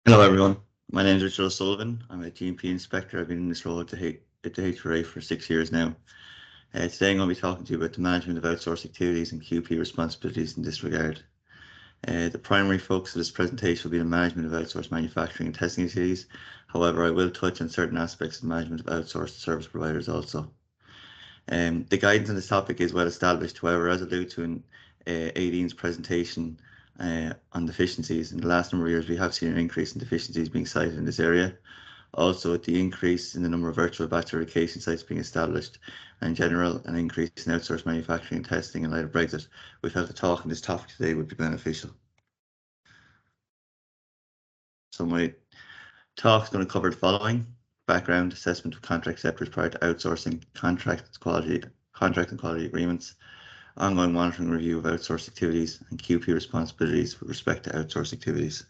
Hello everyone, my name is Richard O'Sullivan. I'm a GMP inspector. I've been in this role at the HRA for 6 years now. Today I'm going to be talking to you about the management of outsourced activities and QP responsibilities in this regard. The primary focus of this presentation will be the management of outsourced manufacturing and testing activities. However, I will touch on certain aspects of management of outsourced service providers also. The guidance on this topic is well established. However, as alluded to in Aideen's presentation on deficiencies, in the last number of years, we have seen an increase in deficiencies being cited in this area. Also, with the increase in the number of virtual batch verification sites being established, and in general, an increase in outsourced manufacturing and testing in light of Brexit, we felt the talk on this topic today would be beneficial. So my talk is going to cover the following: background, assessment of contract acceptors prior to outsourcing, contract and quality agreements, ongoing monitoring and review of outsourced activities, and QP responsibilities with respect to outsourced activities.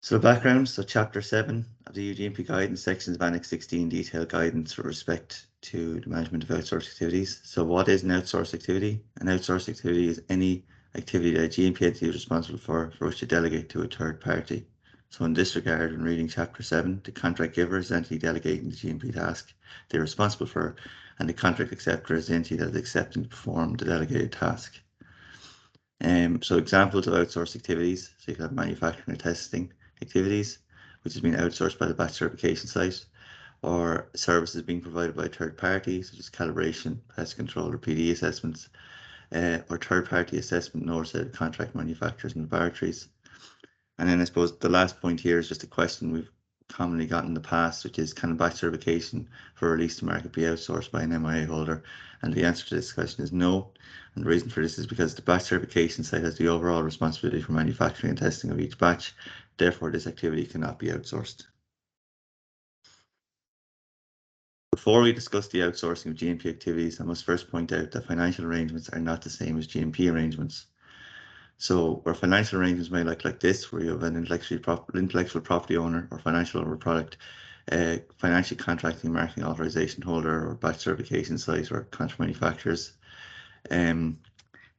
So background, Chapter 7 of the UGMP guidance sections of Annex 16 detailed guidance with respect to the management of outsourced activities. So what is an outsourced activity? An outsourced activity is any activity that a GMP entity is responsible for which to delegate to a third party. So in this regard, when reading Chapter 7, the contract giver is the entity delegating the GMP task they're responsible for, and the contract acceptor is the entity that is accepting to perform the delegated task. So examples of outsourced activities, so you can have manufacturing or testing activities, which has been outsourced by the batch certification site, or services being provided by a third party, such as calibration, pest control, or PD assessments, or third-party assessment and oversight of contract manufacturers and laboratories. And then I suppose the last point here is just a question we've commonly gotten in the past, which is, can a batch certification for release to market be outsourced by an MIA holder? And the answer to this question is no. And the reason for this is because the batch certification site has the overall responsibility for manufacturing and testing of each batch. Therefore, this activity cannot be outsourced. Before we discuss the outsourcing of GMP activities, I must first point out that financial arrangements are not the same as GMP arrangements. So where financial arrangements may look like this, where you have an intellectual property owner or financial owner of a product, financial contracting marketing authorization holder or batch certification site or contract manufacturers. The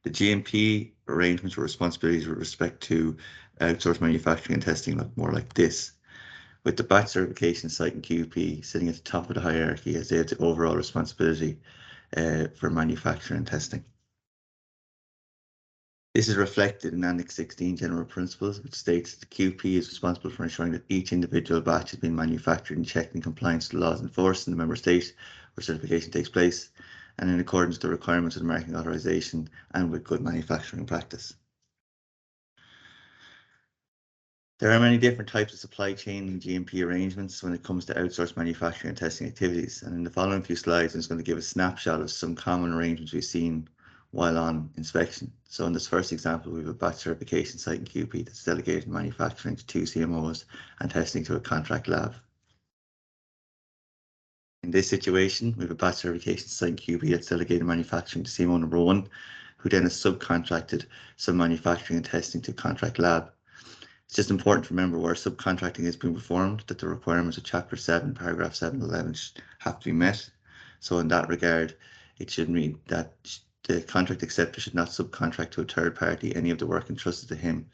GMP arrangements or responsibilities with respect to outsourced manufacturing and testing look more like this, with the batch certification site and QP sitting at the top of the hierarchy as they have the overall responsibility for manufacturing and testing. This is reflected in Annex 16 General Principles, which states that the QP is responsible for ensuring that each individual batch has been manufactured and checked in compliance with the laws enforced in the member state where certification takes place, and in accordance with the requirements of the marketing authorization and with good manufacturing practice. There are many different types of supply chain and GMP arrangements when it comes to outsourced manufacturing and testing activities, and in the following few slides I'm just going to give a snapshot of some common arrangements we've seen while on inspection. So in this first example, we have a batch certification site in QP that's delegated manufacturing to 2 CMOs and testing to a contract lab. In this situation, we have a batch certification site in QP that's delegated manufacturing to CMO number 1, who then has subcontracted some manufacturing and testing to a contract lab. It's just important to remember where subcontracting is being performed, that the requirements of Chapter 7, Paragraph 7 and 11 have to be met. So in that regard, it should mean that the contract acceptor should not subcontract to a third party any of the work entrusted to him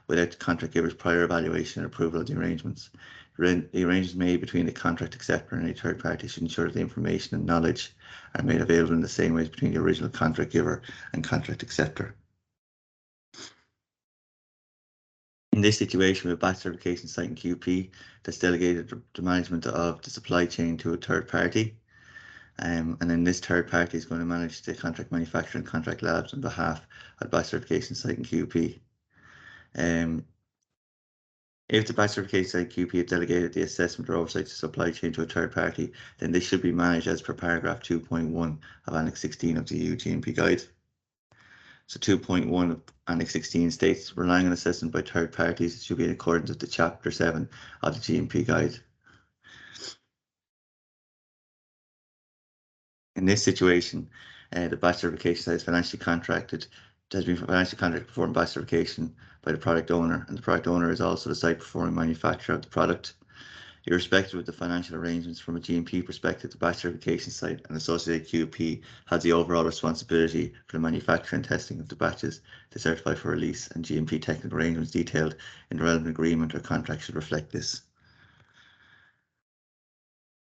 without the contract giver's prior evaluation and approval of the arrangements. The arrangements made between the contract acceptor and a third party should ensure that the information and knowledge are made available in the same ways between the original contract giver and contract acceptor. In this situation, we have batch certification site in QP that's delegated the management of the supply chain to a third party. And then this third party is going to manage the contract manufacturer and contract labs on behalf of the batch certification site in QP. If the batch certification site QP has delegated the assessment or oversight of supply chain to a third party, then this should be managed as per paragraph 2.1 of Annex 16 of the EU GMP Guide. So 2.1 of Annex 16 states relying on assessment by third parties should be in accordance with the Chapter 7 of the GMP Guide. In this situation, the batch certification site is financially contracted. Has been financially contracted to perform batch certification by the product owner, and the product owner is also the site performing manufacture of the product. Irrespective of the financial arrangements from a GMP perspective, the batch certification site and associated QP has the overall responsibility for the manufacture and testing of the batches to certify for release, and GMP technical arrangements detailed in the relevant agreement or contract should reflect this.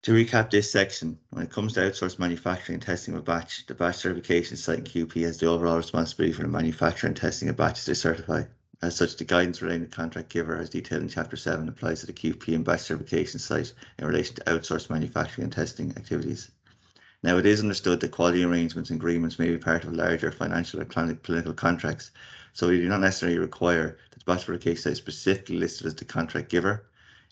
To recap this section, when it comes to outsourced manufacturing and testing of a batch, the batch certification site and QP has the overall responsibility for the manufacture and testing of batches they certify. As such, the guidance relating to contract giver, as detailed in Chapter 7, applies to the QP and batch certification site in relation to outsourced manufacturing and testing activities. Now, it is understood that quality arrangements and agreements may be part of larger financial or political contracts, so we do not necessarily require that the batch certification site is specifically listed as the contract giver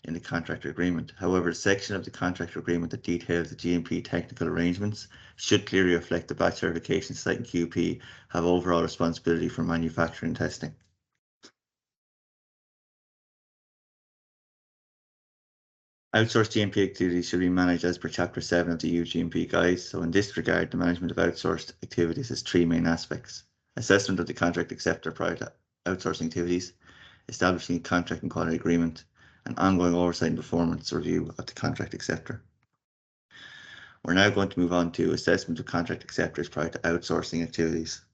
in the contractor agreement. However, the section of the contractor agreement that details the GMP technical arrangements should clearly reflect the batch certification site and QP have overall responsibility for manufacturing and testing. Outsourced GMP activities should be managed as per Chapter 7 of the EU GMP Guide. So in this regard, the management of outsourced activities has three main aspects: assessment of the contract acceptor prior to outsourcing activities, establishing a contract and quality agreement, and ongoing oversight and performance review of the contract acceptor. We're now going to move on to assessment of contract acceptors prior to outsourcing activities.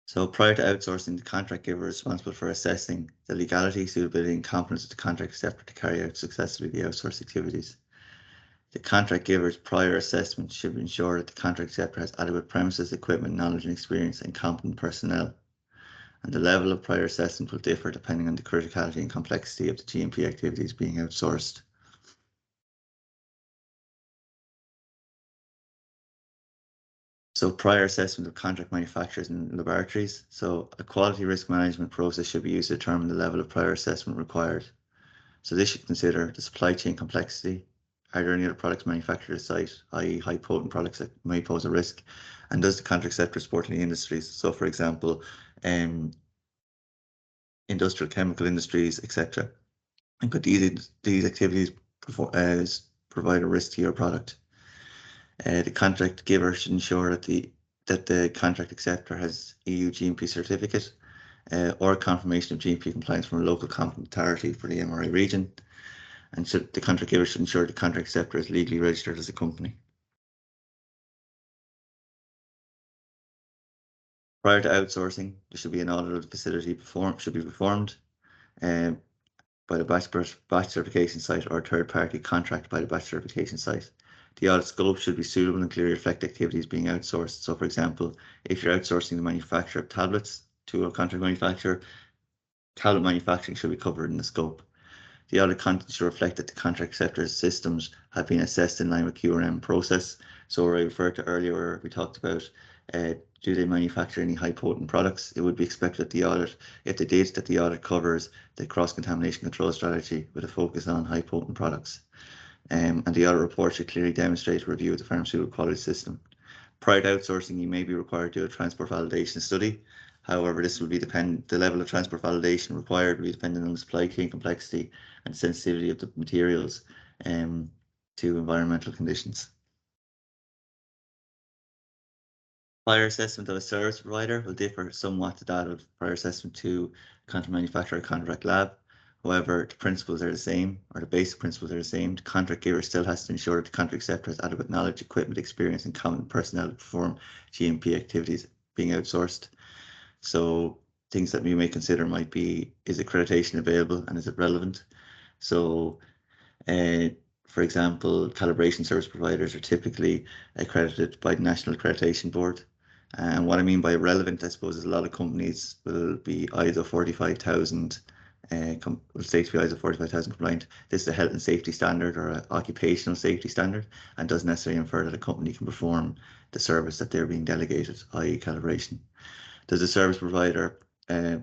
So prior to outsourcing, the contract giver is responsible for assessing the legality, suitability, and competence of the contract acceptor to carry out successfully the outsourced activities. The contract giver's prior assessment should ensure that the contract acceptor has adequate premises, equipment, knowledge and experience, and competent personnel. And the level of prior assessment will differ depending on the criticality and complexity of the GMP activities being outsourced. So prior assessment of contract manufacturers and laboratories. So a quality risk management process should be used to determine the level of prior assessment required. So this should consider the supply chain complexity. Are there any other products manufactured at site, i.e. high potent products that may pose a risk? And does the contract sector support any industries? So for example, industrial chemical industries, etc. And could these activities provide a risk to your product? The contract giver should ensure that the contract acceptor has EU GMP certificate or confirmation of GMP compliance from a local competent authority for the MRA region. And the contract giver should ensure the contract acceptor is legally registered as a company. Prior to outsourcing, there should be an audit of the facility performed by the batch certification site or a third party contracted by the batch certification site. The audit scope should be suitable and clearly reflect activities being outsourced. So for example, if you're outsourcing the manufacture of tablets to a contract manufacturer, tablet manufacturing should be covered in the scope. The audit content should reflect that the contract acceptor's systems have been assessed in line with QRM process. So where I referred to earlier, we talked about do they manufacture any high potent products? It would be expected that the audit, if they did, that the audit covers the cross-contamination control strategy with a focus on high potent products. And the audit report should clearly demonstrate a review of the pharmaceutical quality system. Prior to outsourcing, you may be required to do a transport validation study. However, this will be the level of transport validation required will be dependent on the supply chain complexity and sensitivity of the materials to environmental conditions. Prior assessment of a service provider will differ somewhat to that of prior assessment to contract manufacturer or contract lab. However, the principles are the same, or the basic principles are the same. The contract giver still has to ensure that the contract acceptor has adequate knowledge, equipment, experience, and common personnel to perform GMP activities being outsourced. So things that we may consider might be, is accreditation available and is it relevant? So for example, calibration service providers are typically accredited by the National Accreditation Board. And what I mean by relevant, I suppose, is a lot of companies will be ISO 45,000, will state to be ISO 45,000 compliant. This is a health and safety standard or an occupational safety standard, and doesn't necessarily infer that a company can perform the service that they're being delegated, i.e. calibration. Does the service provider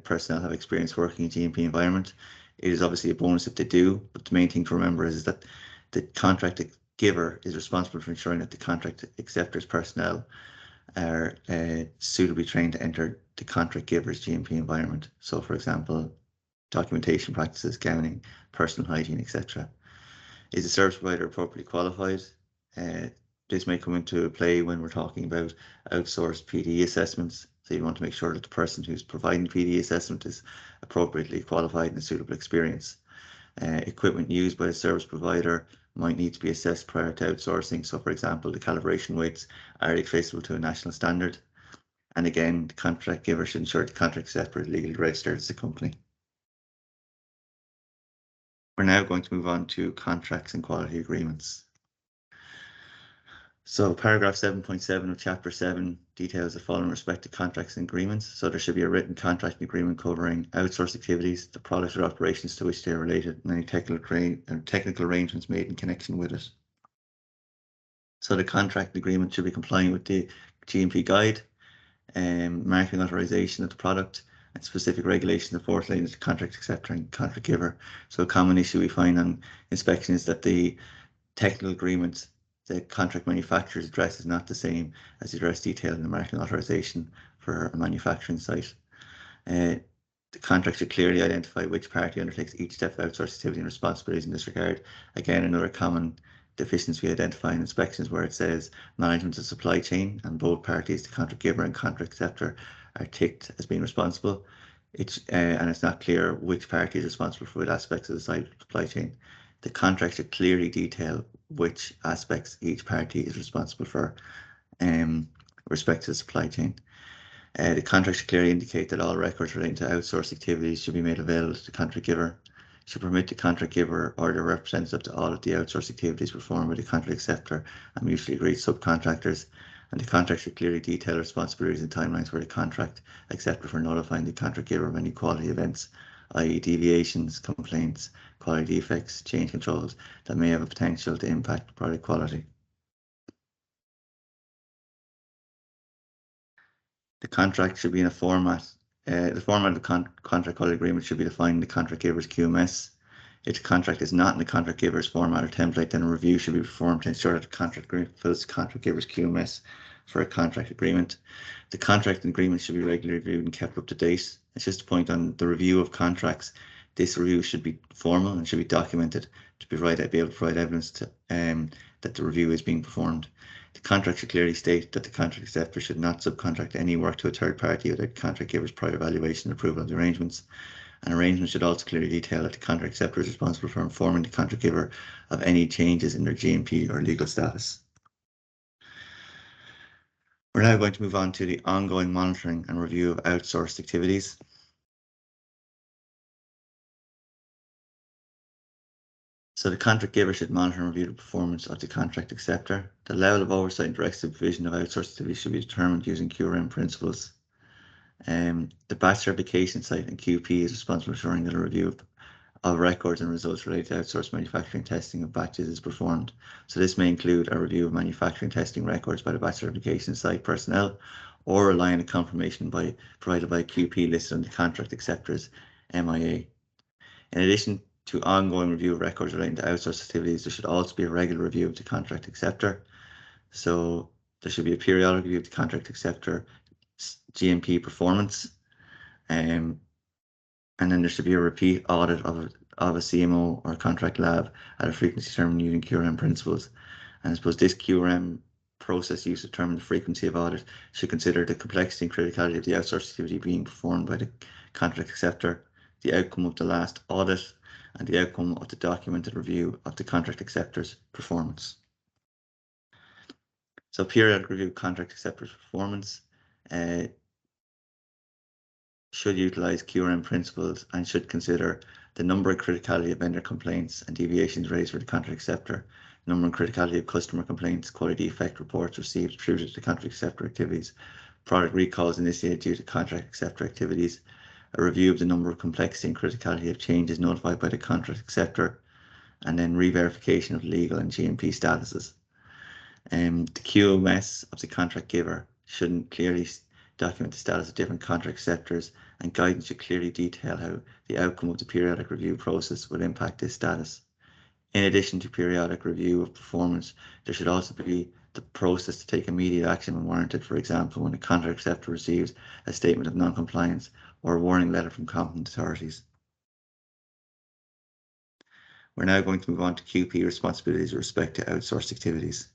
personnel have experience working in GMP environment? It is obviously a bonus if they do, but the main thing to remember is that the contract giver is responsible for ensuring that the contract acceptor's personnel are suitably trained to enter the contract giver's GMP environment. So for example, documentation practices, gowning, personal hygiene, etc. Is the service provider appropriately qualified? This may come into play when we're talking about outsourced PDE assessments. So you want to make sure that the person who's providing PDE assessment is appropriately qualified and suitable experience. Equipment used by the service provider might need to be assessed prior to outsourcing. So, for example, the calibration weights are traceable to a national standard. And again, the contract giver should ensure the contract acceptor is legally registered as a company. We're now going to move on to contracts and quality agreements. So paragraph 7.7 of chapter 7 details the following respect to contracts and agreements. So there should be a written contract and agreement covering outsourced activities, the products or operations to which they are related, and any technical arrangements made in connection with it. So the contract agreement should be compliant with the GMP guide, marketing authorization of the product, and specific regulations of forthlaying to the contract acceptor and contract giver. So a common issue we find on inspection is that the technical agreement the contract manufacturer's address is not the same as the address detailed in the marketing authorization for a manufacturing site. The contract should clearly identify which party undertakes each step of outsourced activity and responsibilities in this regard. Again, another common deficiency we identify in inspections where it says management of supply chain and both parties, the contract giver and contract acceptor, are ticked as being responsible. And it's not clear which party is responsible for what aspects of the supply chain. The contract should clearly detail which aspects each party is responsible for with respect to the supply chain. The contract should clearly indicate that all records relating to outsourced activities should be made available to the contract giver, should permit the contract giver or their representative to audit the outsourced activities performed by the contract acceptor and mutually agreed subcontractors, and the contract should clearly detail responsibilities and timelines for the contract acceptor for notifying the contract giver of any quality events, i.e. deviations, complaints, quality defects, change controls that may have a potential to impact product quality. The contract should be in a format. The format of the contract quality agreement should be defined in the contract giver's QMS. If the contract is not in the contract giver's format or template, then a review should be performed to ensure that the contract agreement fulfills the contract giver's QMS for a contract agreement. The contract and agreement should be regularly reviewed and kept up to date. It's just a point on the review of contracts. This review should be formal and should be documented to be able to provide evidence to, that the review is being performed. The contract should clearly state that the contract acceptor should not subcontract any work to a third party without the contract giver's prior evaluation and approval of the arrangements. An arrangement should also clearly detail that the contract acceptor is responsible for informing the contract giver of any changes in their GMP or legal status. We're now going to move on to the ongoing monitoring and review of outsourced activities. So the contract giver should monitor and review the performance of the contract acceptor. The level of oversight and direct supervision of outsourced activities should be determined using QRM principles. The batch certification site and QP is responsible for ensuring that a review of records and results related to outsourced manufacturing testing of batches is performed. So this may include a review of manufacturing testing records by the batch certification site personnel or rely on a confirmation provided by a QP listed on the contract acceptor's MIA. In addition to ongoing review of records relating to outsourced activities, there should also be a regular review of the contract acceptor. So there should be a periodic review of the contract acceptor GMP performance, and then there should be a repeat audit of a CMO or a contract lab at a frequency determined using QRM principles. And I suppose this QRM process used to determine the frequency of audit should consider the complexity and criticality of the outsourced activity being performed by the contract acceptor, the outcome of the last audit, and the outcome of the documented review of the contract acceptor's performance. So periodic review of contract acceptor's performance should utilize QRM principles and should consider the number and criticality of vendor complaints and deviations raised for the contract acceptor, number and criticality of customer complaints, quality defect reports received attributed to contract acceptor activities, product recalls initiated due to contract acceptor activities, a review of the number of complexity and criticality of changes notified by the contract acceptor, and then re-verification of legal and GMP statuses. The QMS of the contract giver shouldn't clearly document the status of different contract acceptors, and guidance should clearly detail how the outcome of the periodic review process will impact this status. In addition to periodic review of performance, there should also be the process to take immediate action when warranted, for example, when a contract acceptor receives a statement of non-compliance or a warning letter from competent authorities. We're now going to move on to QP responsibilities with respect to outsourced activities.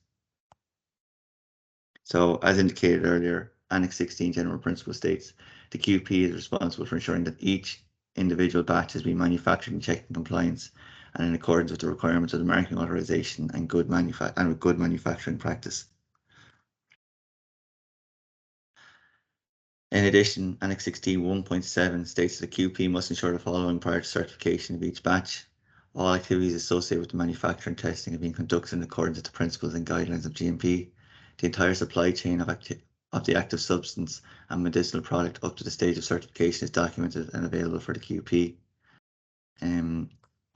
So, as indicated earlier, Annex 16 General Principle states the QP is responsible for ensuring that each individual batches be manufactured and checked in compliance and in accordance with the requirements of the marketing authorization and with good manufacturing practice. In addition, Annex 16 1.7 states that the QP must ensure the following prior to certification of each batch. All activities associated with the manufacturing and testing have been conducted in accordance with the principles and guidelines of GMP. The entire supply chain of the active substance and medicinal product up to the stage of certification is documented and available for the QP.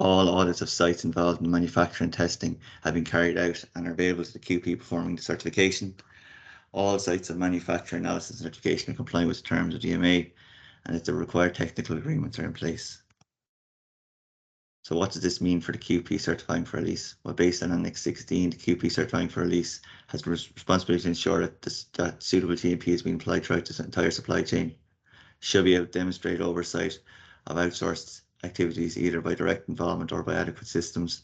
All audits of sites involved in manufacturing and testing have been carried out and are available to the QP performing the certification. All sites of manufacture, analysis, and certification are complying with the terms of DMA, and that the required technical agreements are in place. So what does this mean for the QP certifying for release? Well, based on Annex 16, the QP certifying for release has the responsibility to ensure that suitable GMP is being applied throughout the entire supply chain. Should be able to demonstrate oversight of outsourced activities either by direct involvement or by adequate systems.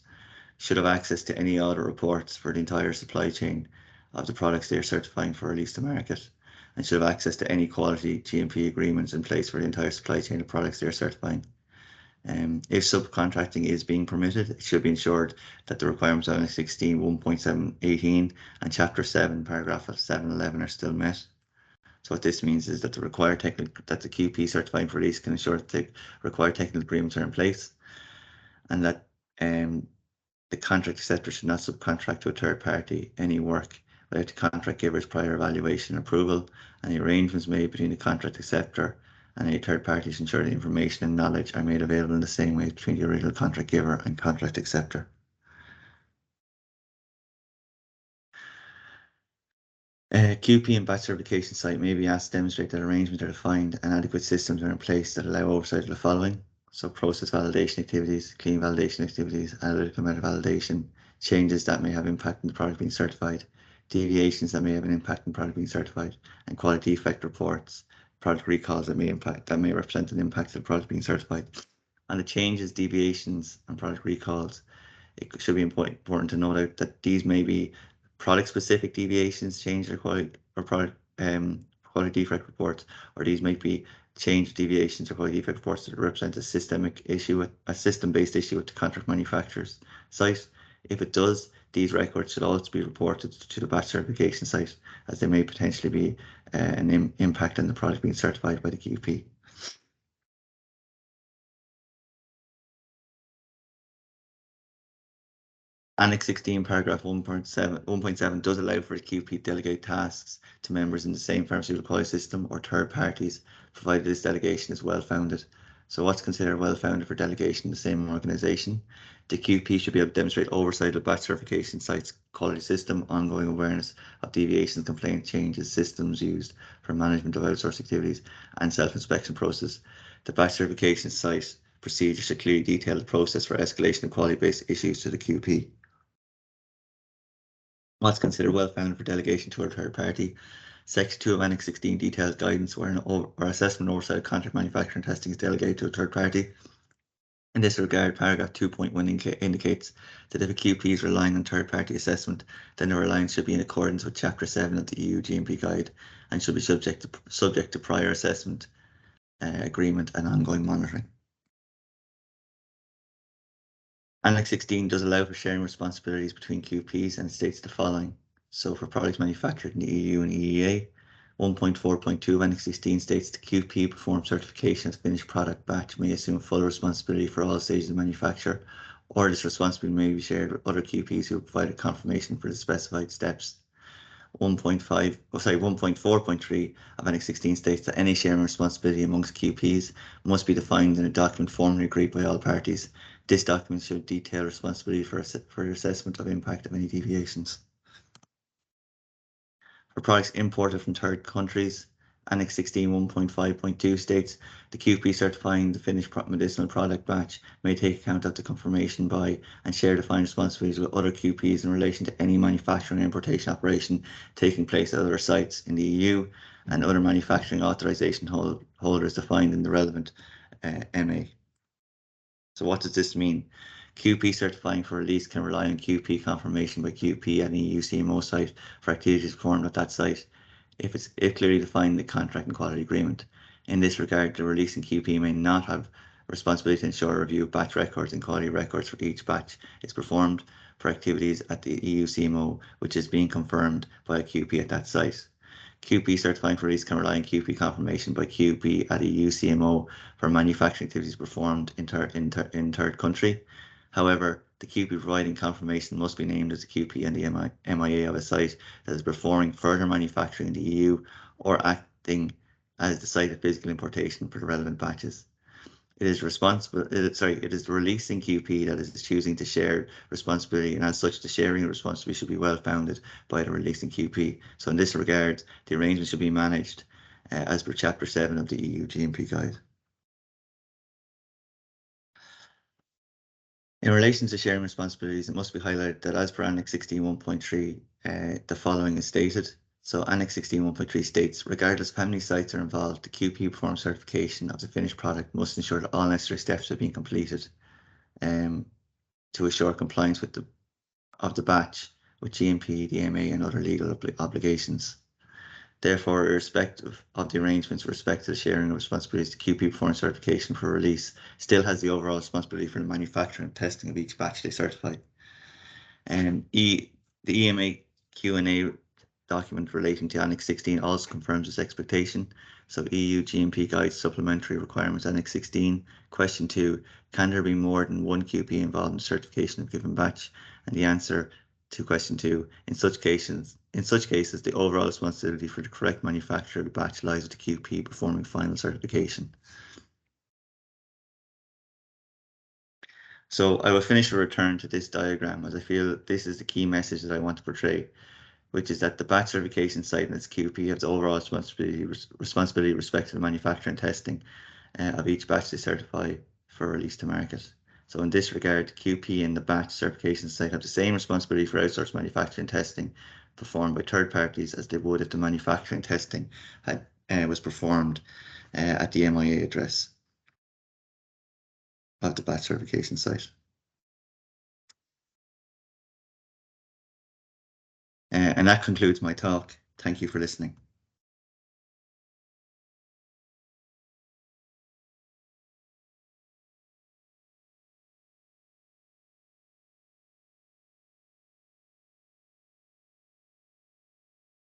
Should have access to any audit reports for the entire supply chain of the products they are certifying for release to market, and should have access to any quality GMP agreements in place for the entire supply chain of products they are certifying. If subcontracting is being permitted, it should be ensured that the requirements of Annex 16 1.718 and Chapter 7 paragraph 711 are still met. So what this means is that the QP certifying for release can ensure that the required technical agreements are in place, and that the contract acceptor should not subcontract to a third party any work without the contract giver's prior evaluation and approval, and the arrangements made between the contract acceptor and any third parties ensure the information and knowledge are made available in the same way between the original contract giver and contract acceptor. QP and batch certification site may be asked to demonstrate that arrangements are defined and adequate systems are in place that allow oversight of the following. So process validation activities, clean validation activities, analytical method validation, changes that may have impact on the product being certified, deviations that may have an impact on the product being certified, and quality defect reports, product recalls that may represent an impact of the product being certified. And the changes, deviations, and product recalls, it should be important to note out that these may be product-specific deviations, change or quality or product quality defect reports, or these might be change deviations or quality defect reports that represent a system-based issue with the contract manufacturer's site. If it does, these records should also be reported to the batch certification site, as they may potentially be an impact on the product being certified by the QP. Annex 16, paragraph 1.7 does allow for the QP to delegate tasks to members in the same pharmaceutical quality system or third parties, provided this delegation is well-founded. So what's considered well-founded for delegation in the same organisation? The QP should be able to demonstrate oversight of batch certification sites, quality system, ongoing awareness of deviations, complaints, changes, systems used for management of outsourced activities, and self-inspection process. The batch certification site procedure should clearly detail the process for escalation of quality-based issues to the QP. What's considered well-founded for delegation to a third party? Section 2 of Annex 16 details guidance where assessment oversight of contract manufacturing testing is delegated to a third party. In this regard, paragraph 2.1 indicates that if a QP is relying on third-party assessment, then the reliance should be in accordance with Chapter 7 of the EU GMP Guide and should be subject to prior assessment, agreement and ongoing monitoring. Annex 16 does allow for sharing responsibilities between QPs and states the following. So for products manufactured in the EU and EEA, 1.4.2 of Annex 16 states the QP performs certification of finished product batch may assume full responsibility for all stages of manufacture, or this responsibility may be shared with other QPs who have provided confirmation for the specified steps. 1.4.3 of Annex 16 states that any sharing responsibility amongst QPs must be defined in a document formally agreed by all parties. This document should detail responsibility for assessment of impact of any deviations. For products imported from third countries, Annex 16 1.5.2 states the QP certifying the finished medicinal product batch may take account of the confirmation by and share defined responsibilities with other QPs in relation to any manufacturing and importation operation taking place at other sites in the EU and other manufacturing authorization holders defined in the relevant MA. So what does this mean? QP certifying for release can rely on QP confirmation by QP at an EU CMO site for activities performed at that site if clearly defined in the contract and quality agreement. In this regard, the releasing QP may not have responsibility to ensure a review of batch records and quality records for each batch is performed for activities at the EU CMO, which is being confirmed by a QP at that site. QP certifying for release can rely on QP confirmation by QP at EU CMO for manufacturing activities performed in third country. However, the QP providing confirmation must be named as a QP and the MIA of a site that is performing further manufacturing in the EU or acting as the site of physical importation for the relevant batches. It is the releasing QP that is choosing to share responsibility, and as such, the sharing of responsibility should be well founded by the releasing QP. So in this regard, the arrangement should be managed as per Chapter 7 of the EU GMP Guide. In relation to sharing responsibilities, it must be highlighted that as per Annex 16.1.3, the following is stated. So Annex 16.1.3 states, regardless of how many sites are involved, the QP performance certification of the finished product must ensure that all necessary steps have been completed to assure compliance with the batch with GMP, DMA and other legal obligations. Therefore, irrespective of the arrangements with respect to the sharing of responsibilities, the QP performance certification for release still has the overall responsibility for the manufacturing and testing of each batch they certify. The EMA Q&A document relating to Annex 16 also confirms this expectation. So EU GMP Guide Supplementary Requirements Annex 16, question 2, can there be more than one QP involved in certification of a given batch? And the answer to question 2, in such cases, the overall responsibility for the correct manufacture of the batch lies with the QP performing final certification. So I will finish a return to this diagram as I feel this is the key message that I want to portray, which is that the batch certification site and its QP have the overall responsibility with respect to the manufacturing and testing of each batch they certify for release to market. So in this regard, QP and the batch certification site have the same responsibility for outsourced manufacturing and testing performed by third parties as they would if the manufacturing testing was performed at the MIA address of the batch certification site. And that concludes my talk. Thank you for listening.